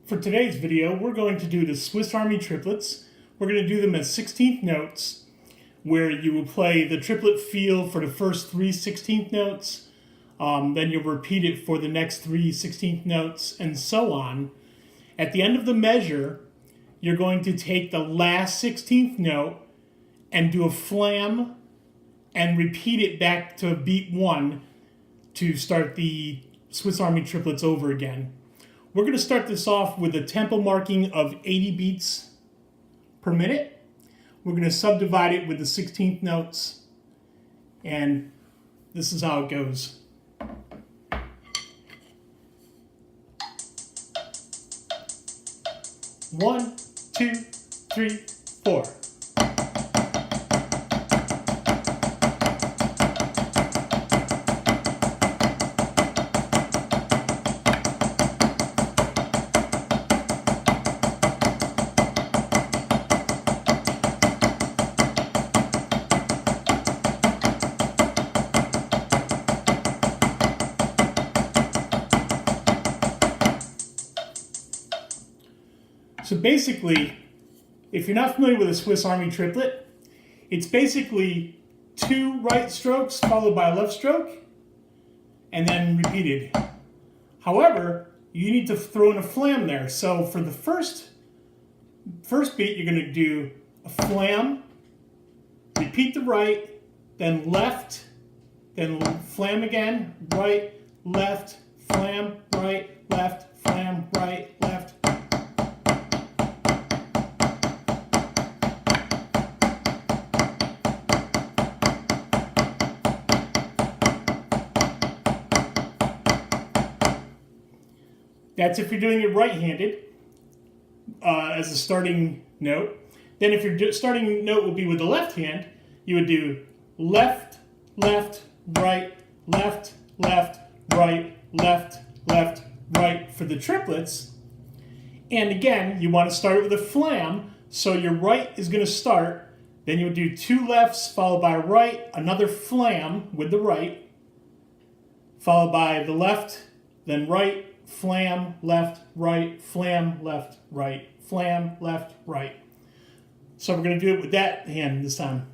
For today's video, we're going to do the Swiss Army triplets. We're going to do them as 16th notes, where you will play the triplet feel for the first 3 16th notes, then you'll repeat it for the next 3 16th notes, and so on. At the end of the measure, you're going to take the last 16th note and do a flam and repeat it back to beat 1 to start the Swiss Army triplets over again. We're going to start this off with a tempo marking of 80 beats per minute. We're going to subdivide it with the 16th notes, and this is how it goes. One, 2, 3, 4. So basically, if you're not familiar with a Swiss Army triplet, it's basically 2 right strokes followed by a left stroke and then repeated. However, you need to throw in a flam there. So for the first beat, you're going to do a flam, repeat the right, then left, then flam again, right, left, flam, right, left, flam, right, left. That's if you're doing it right-handed as a starting note. Then if your starting note would be with the left hand, you would do left, left, right, left, left, right, left, left, right for the triplets. And again, you want to start it with a flam, so your right is going to start. Then you would do 2 lefts followed by a right, another flam with the right, followed by the left, then right, flam, left, right, flam, left, right, flam, left, right. So we're going to do it with that hand this time.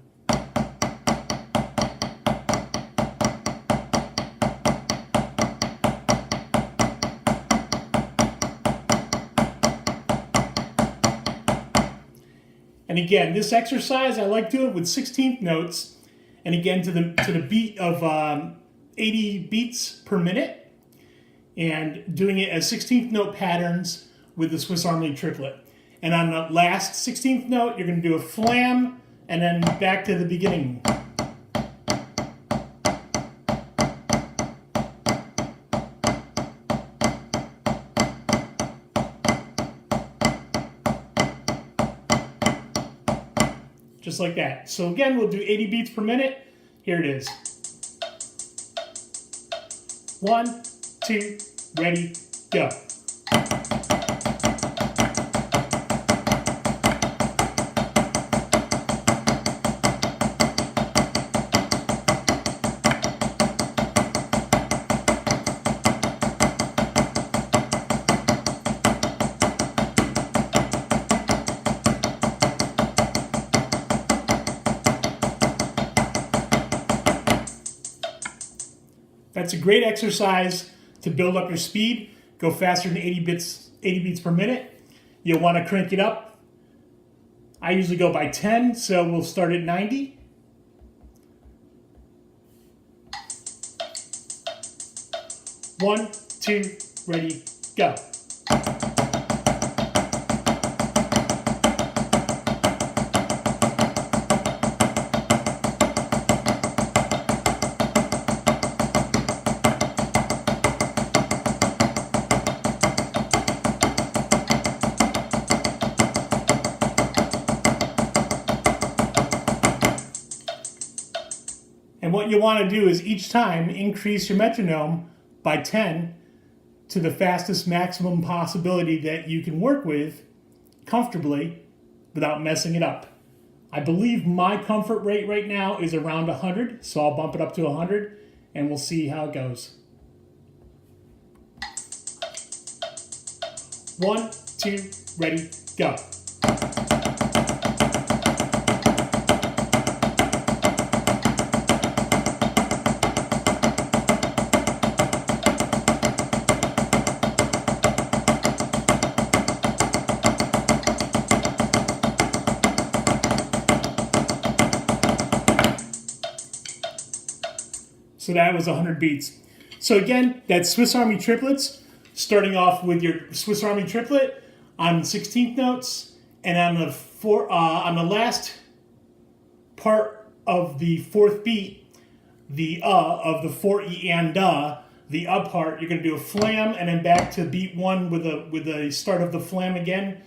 And again, this exercise I like doing with 16th notes, and again to the beat of 80 beats per minute, and doing it as 16th note patterns with the Swiss Army triplet. And on the last 16th note, you're going to do a flam and then back to the beginning. Just like that. So again, we'll do 80 beats per minute. Here it is. 1, 2, ready, go. That's a great exercise to build up your speed. Go faster than 80 beats per minute. You'll want to crank it up. I usually go by 10, so we'll start at 90. One, 2, ready, go. And what you want to do is each time increase your metronome by 10 to the fastest maximum possibility that you can work with comfortably without messing it up. I believe my comfort rate right now is around 100, so I'll bump it up to 100 and we'll see how it goes. 1, 2, ready, go. So that was 100 beats. So again, that's Swiss Army triplets, starting off with your Swiss Army triplet on 16th notes, and on the last part of the fourth beat, the of the 4E and the part, you're going to do a flam, and then back to beat 1 with the start of the flam again,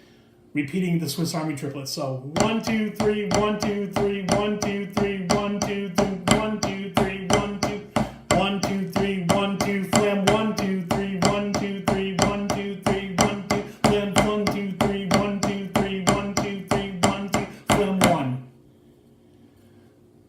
repeating the Swiss Army triplets. So 1, 2, 3, 1, 2, 3, 1, 2, 3, 1, 2, 3, 1, 2, 3, 1, 2, 1, 2, 3, 1, 2, flam, 1, 2, 3, 1, 2, 3, 1, 2, 3, 1, 2, flam, 1, 2, 3, 1, 2, 3, 1, 2, 3, 1, 2, flam, 1.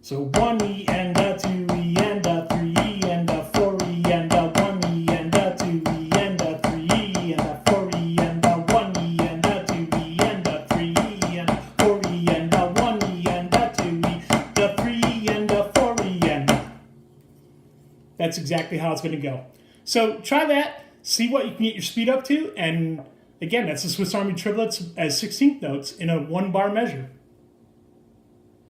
So 1E and a 2E and a 3E and a 4E and a 1E and a 2E and a 3E and a 4E and a 1E and a 2E and a 3E and a 4E and a 1E and a 2E, the 3E and a 4E and a. That's exactly how it's going to go. So try that, see what you can get your speed up to, and again, that's the Swiss Army triplets as 16th notes in a 1-bar measure.